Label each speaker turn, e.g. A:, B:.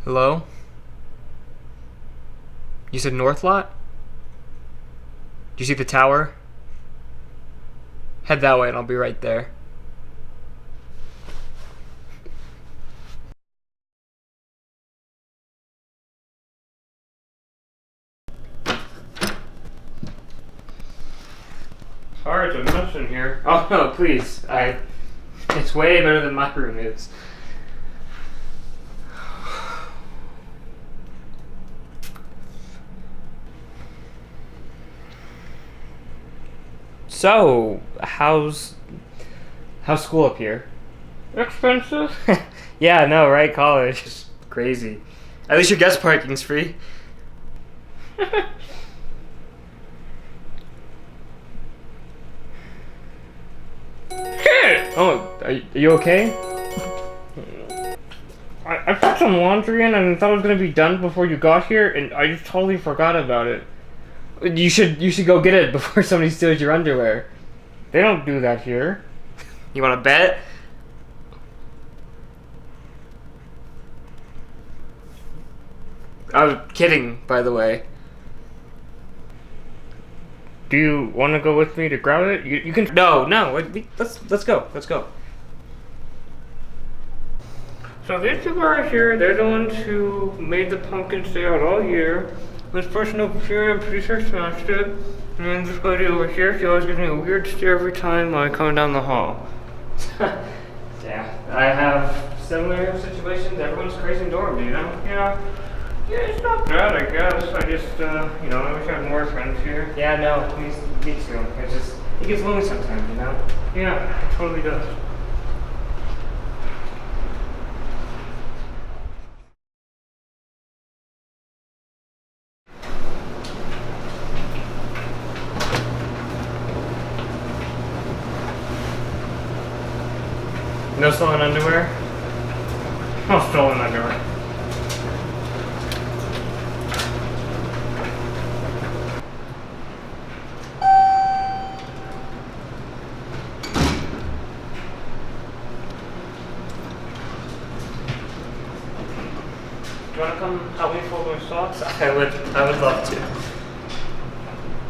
A: Hello? You said North Lot? Do you see the tower? Head that way and I'll be right there. Sorry to mess in here. Oh no, please. It's way better than my room is. So, how's school up here? Expensive? Yeah, no, right? College is crazy. At least your guest parking's free. Shit! Oh, are you okay? I put some laundry in and thought it was gonna be done before you got here, and I just totally forgot about it. You should go get it before somebody steals your underwear. They don't do that here. You wanna bet? I was kidding, by the way. Do you want to go with me to grab it? You can. No. Let's go. Let's go. So these two guys here, they're the ones who made the pumpkin stay out all year. This person over here, I'm pretty sure smashed it. And then this lady over here, she always gives me a weird stare every time I come down the hall. Yeah, I have similar situations. Everyone's crazy and dorm, you know? Yeah, it's not bad, I guess. I just, I wish I had more friends here. Yeah, no, me too. It gets lonely sometimes, you know? Yeah, it totally does. No stolen underwear? No stolen underwear. Do you want to come help me fold my socks? I would love to.